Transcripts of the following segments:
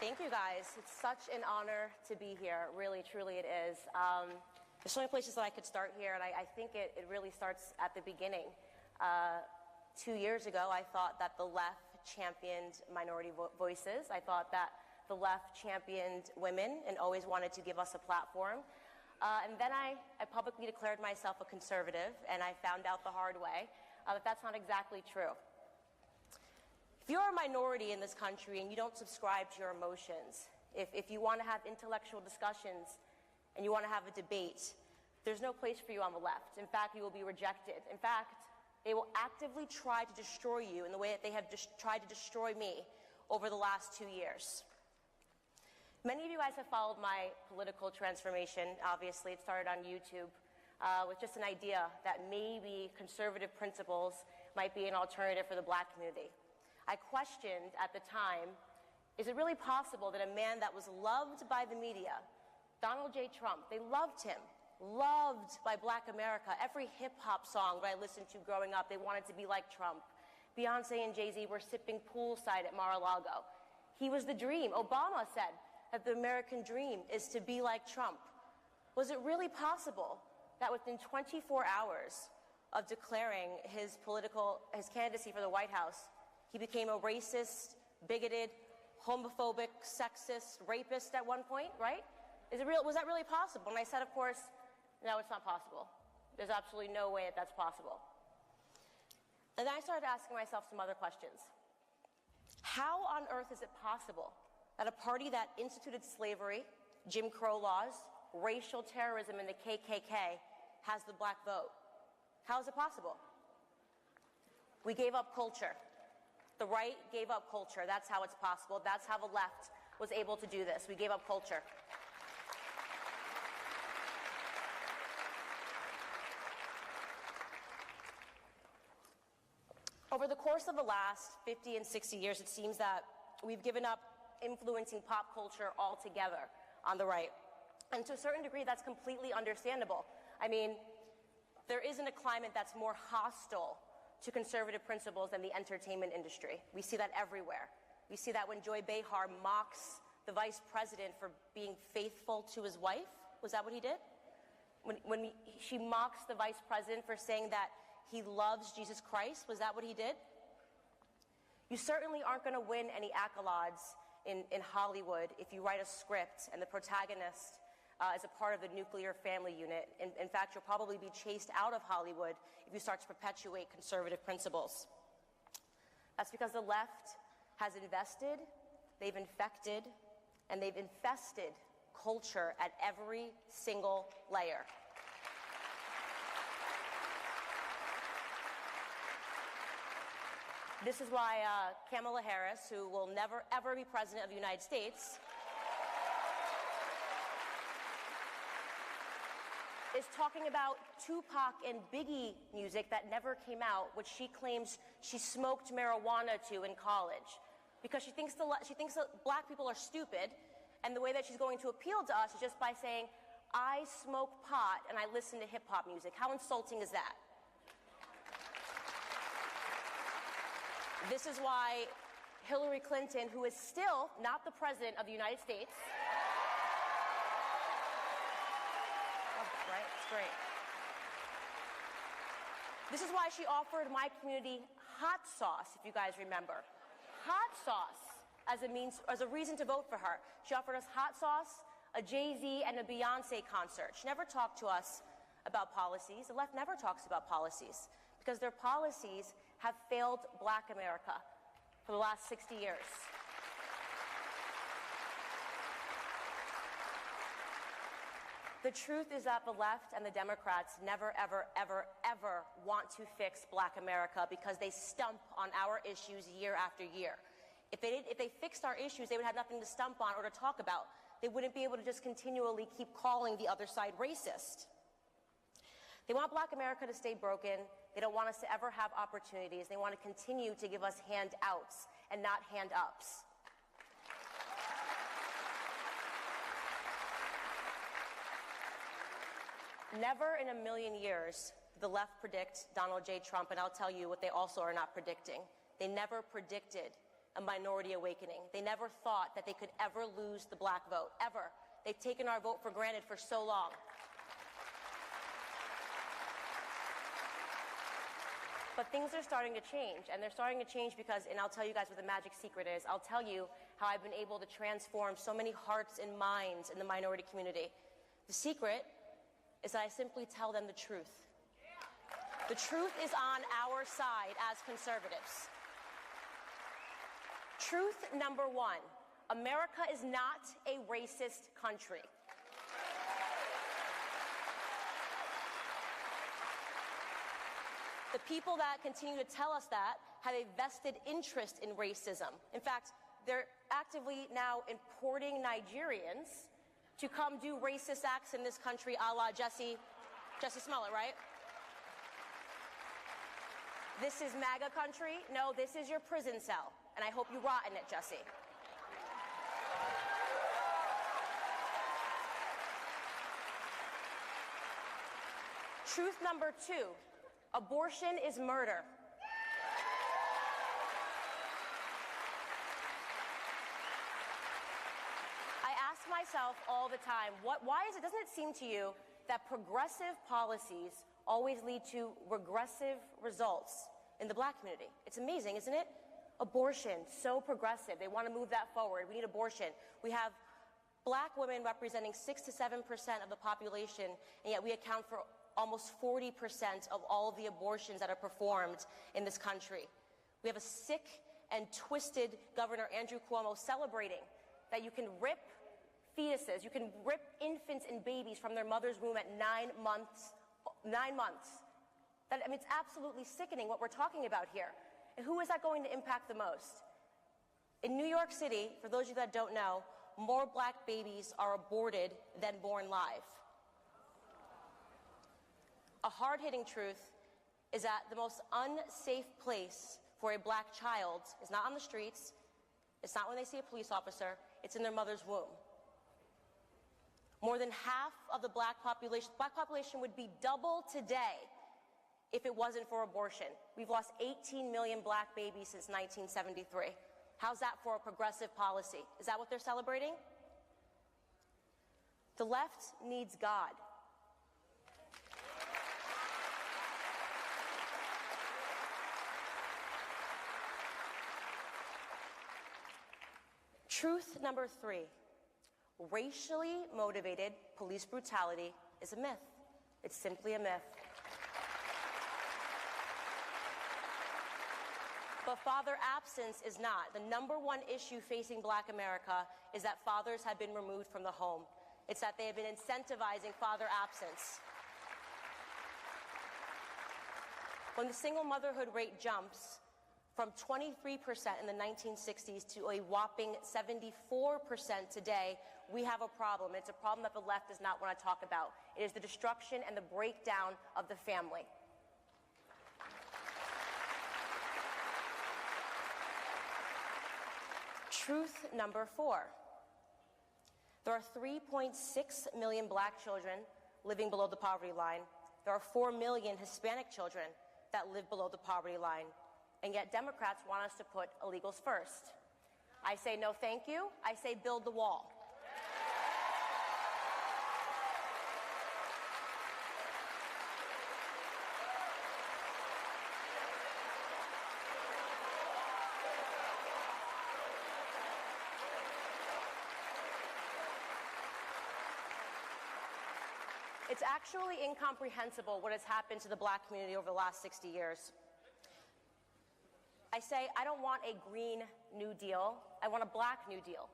Thank you, guys. It's such an honor to be here. Really, truly it is. There's so many places that I could start here, and I think it really starts at the beginning. 2 years ago, I thought that the left championed minority voices. I thought that the left championed women and always wanted to give us a platform. And then I publicly declared myself a conservative, and I found out the hard way that that's not exactly true. If you're a minority in this country and you don't subscribe to your emotions, if you want to have intellectual discussions and you want to have a debate, there's no place for you on the left. In fact, you will be rejected. In fact, they will actively try to destroy you in the way that they have tried to destroy me over the last 2 years. Many of you guys have followed my political transformation. Obviously, it started on YouTube with just an idea that maybe conservative principles might be an alternative for the black community. I questioned at the time, is it really possible that a man that was loved by the media, Donald J. Trump, they loved him, loved by black America. Every hip-hop song that I listened to growing up, they wanted to be like Trump. Beyonce and Jay-Z were sipping poolside at Mar-a-Lago. He was the dream. Obama said that the American dream is to be like Trump. Was it really possible that within 24 hours of declaring his candidacy for the White House, he became a racist, bigoted, homophobic, sexist, rapist at one point, right? Was that really possible? And I said, of course, no, it's not possible. There's absolutely no way that that's possible. And then I started asking myself some other questions. How on earth is it possible that a party that instituted slavery, Jim Crow laws, racial terrorism, and the KKK has the black vote? How is it possible? We gave up culture. The right gave up culture. That's how it's possible. That's how the left was able to do this. We gave up culture. Over the course of the last 50 and 60 years, it seems that we've given up influencing pop culture altogether on the right. And to a certain degree, that's completely understandable. I mean, there isn't a climate that's more hostile to conservative principles than the entertainment industry. We see that everywhere. We see that when Joy Behar mocks the vice president for being faithful to his wife. Was that what he did? When she mocks the vice president for saying that he loves Jesus Christ, was that what he did? You certainly aren't going to win any accolades in Hollywood if you write a script and the protagonist is a part of the nuclear family unit. In fact, you'll probably be chased out of Hollywood if you start to perpetuate conservative principles. That's because the left has invested, they've infected, and they've infested culture at every single layer. This is why Kamala Harris, who will never, ever be president of the United States, is talking about Tupac and Biggie music that never came out, which she claims she smoked marijuana to in college, because she thinks that black people are stupid, and the way that she's going to appeal to us is just by saying, I smoke pot and I listen to hip-hop music. How insulting is that? This is why Hillary Clinton, who is still not the president of the United States, right? It's great. This is why she offered my community hot sauce, if you guys remember. Hot sauce as a reason to vote for her. She offered us hot sauce, a Jay-Z, and a Beyonce concert. She never talked to us about policies. The left never talks about policies because their policies have failed black America for the last 60 years. The truth is that the left and the Democrats never, ever, ever, ever want to fix black America because they stump on our issues year after year. If they fixed our issues, they would have nothing to stump on or to talk about. They wouldn't be able to just continually keep calling the other side racist. They want black America to stay broken. They don't want us to ever have opportunities. They want to continue to give us handouts and not hand-ups. Never in a million years did the left predict Donald J. Trump, and I'll tell you what they also are not predicting. They never predicted a minority awakening. They never thought that they could ever lose the black vote, ever. They've taken our vote for granted for so long. But things are starting to change, and they're starting to change because, and I'll tell you guys what the magic secret is. I'll tell you how I've been able to transform so many hearts and minds in the minority community. The secret is that I simply tell them the truth. The truth is on our side as conservatives. Truth number one, America is not a racist country. The people that continue to tell us that have a vested interest in racism. In fact, they're actively now importing Nigerians to come do racist acts in this country, a la Jesse Smollett, right? This is MAGA country. No, this is your prison cell, and I hope you rot in it, Jesse. Truth number two, abortion is murder. I ask myself all the time, doesn't it seem to you that progressive policies always lead to regressive results in the black community? It's amazing, isn't it? Abortion, so progressive. They want to move that forward. We need abortion. We have black women representing 6 to 7% of the population, and yet we account for almost 40% of all of the abortions that are performed in this country. We have a sick and twisted Governor Andrew Cuomo celebrating that you can rip fetuses, you can rip infants and babies from their mother's womb at 9 months. 9 months. It's absolutely sickening what we're talking about here. And who is that going to impact the most? In New York City, for those of you that don't know, more black babies are aborted than born live. A hard-hitting truth is that the most unsafe place for a black child is not on the streets, it's not when they see a police officer, it's in their mother's womb. More than half of the black population would be double today if it wasn't for abortion. We've lost 18 million black babies since 1973. How's that for a progressive policy? Is that what they're celebrating? The left needs God. Truth number three, racially motivated police brutality is a myth. It's simply a myth. But father absence is not. The number one issue facing black America is that fathers have been removed from the home. It's that they have been incentivizing father absence. When the single motherhood rate jumps from 23% in the 1960s to a whopping 74% today, we have a problem. It's a problem that the left does not want to talk about. It is the destruction and the breakdown of the family. Truth number four. There are 3.6 million black children living below the poverty line. There are 4 million Hispanic children that live below the poverty line. And yet Democrats want us to put illegals first. I say no thank you. I say build the wall. It's actually incomprehensible what has happened to the black community over the last 60 years. I say, I don't want a Green New Deal. I want a Black New Deal.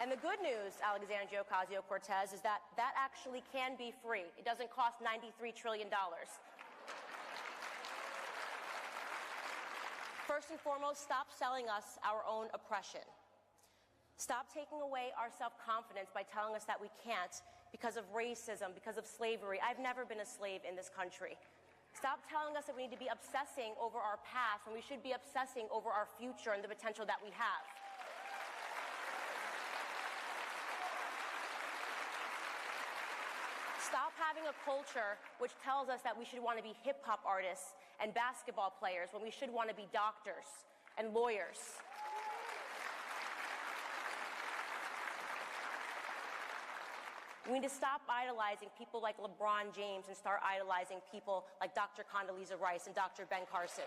And the good news, Alexandria Ocasio-Cortez, is that that actually can be free. It doesn't cost $93 trillion. First and foremost, stop selling us our own oppression. Stop taking away our self-confidence by telling us that we can't because of racism, because of slavery. I've never been a slave in this country. Stop telling us that we need to be obsessing over our past when we should be obsessing over our future and the potential that we have. Stop having a culture which tells us that we should want to be hip-hop artists and basketball players when we should want to be doctors and lawyers. We need to stop idolizing people like LeBron James and start idolizing people like Dr. Condoleezza Rice and Dr. Ben Carson.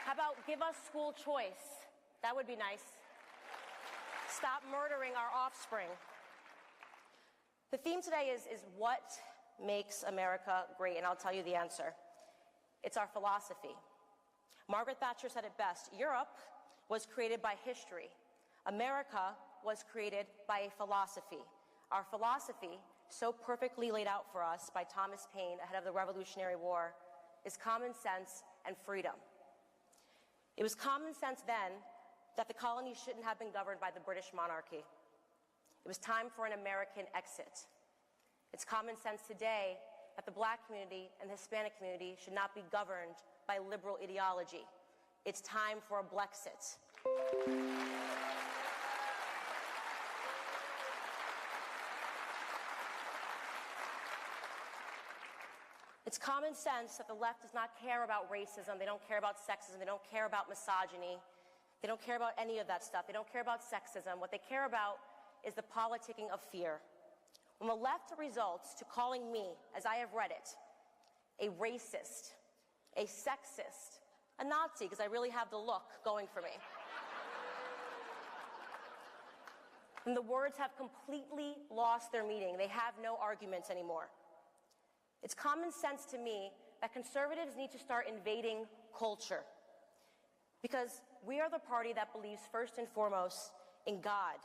How about give us school choice? That would be nice. Stop murdering our offspring. The theme today is what makes America great, and I'll tell you the answer. It's our philosophy. Margaret Thatcher said it best. Europe was created by history. America was created by a philosophy. Our philosophy, so perfectly laid out for us by Thomas Paine ahead of the Revolutionary War, is common sense and freedom. It was common sense then that the colonies shouldn't have been governed by the British monarchy. It was time for an American exit. It's common sense today that the Black community and the Hispanic community should not be governed by liberal ideology. It's time for a Blexit. It's common sense that the left does not care about racism, they don't care about sexism, they don't care about misogyny, they don't care about any of that stuff, they don't care about sexism. What they care about is the politicking of fear. When the left resorts to calling me, as I have read it, a racist, a sexist, a Nazi, because I really have the look going for me. And the words have completely lost their meaning. They have no arguments anymore. It's common sense to me that conservatives need to start invading culture, because we are the party that believes first and foremost in God.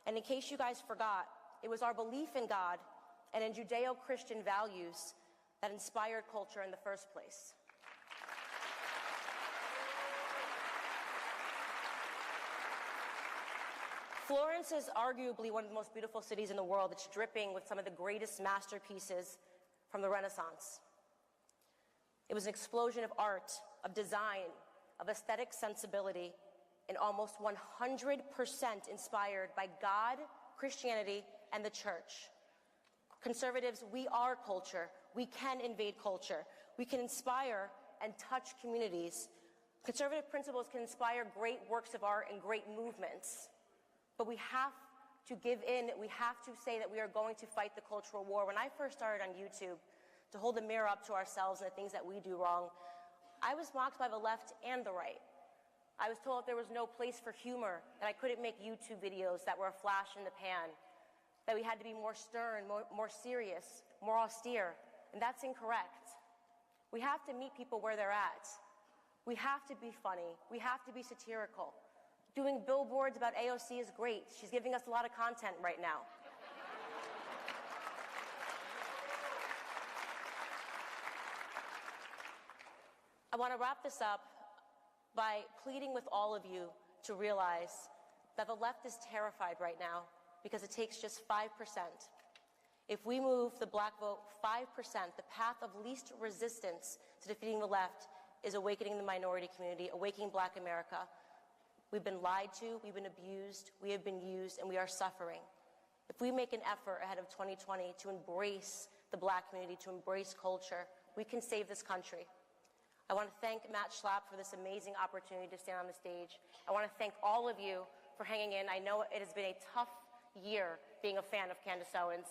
And in case you guys forgot, it was our belief in God and in Judeo-Christian values that inspired culture in the first place. Florence is arguably one of the most beautiful cities in the world. It's dripping with some of the greatest masterpieces from the Renaissance. It was an explosion of art, of design, of aesthetic sensibility, and almost 100% inspired by God, Christianity, and the church. Conservatives, we are culture. We can invade culture. We can inspire and touch communities. Conservative principles can inspire great works of art and great movements. But we have to give in. We have to say that we are going to fight the cultural war. When I first started on YouTube to hold the mirror up to ourselves and the things that we do wrong, I was mocked by the left and the right. I was told there was no place for humor, that I couldn't make YouTube videos that were a flash in the pan, that we had to be more stern, more serious, more austere, and that's incorrect. We have to meet people where they're at. We have to be funny. We have to be satirical. Doing billboards about AOC is great. She's giving us a lot of content right now. I want to wrap this up by pleading with all of you to realize that the left is terrified right now because it takes just 5%. If we move the Black vote 5%, the path of least resistance to defeating the left is awakening the minority community, awakening Black America. We've been lied to, we've been abused, we have been used, and we are suffering. If we make an effort ahead of 2020 to embrace the Black community, to embrace culture, we can save this country. I want to thank Matt Schlapp for this amazing opportunity to stand on the stage. I want to thank all of you for hanging in. I know it has been a tough year being a fan of Candace Owens,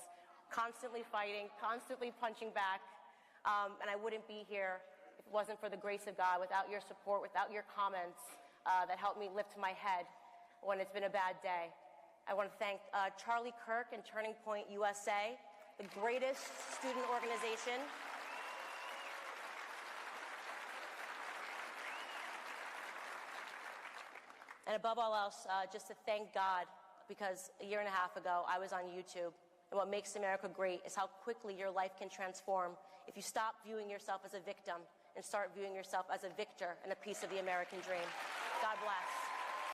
constantly fighting, constantly punching back, and I wouldn't be here if it wasn't for the grace of God, without your support, without your comments that helped me lift my head when it's been a bad day. I want to thank Charlie Kirk and Turning Point USA, the greatest student organization. And above all else, just to thank God, because a year and a half ago, I was on YouTube. And what makes America great is how quickly your life can transform if you stop viewing yourself as a victim and start viewing yourself as a victor and a piece of the American dream. God bless.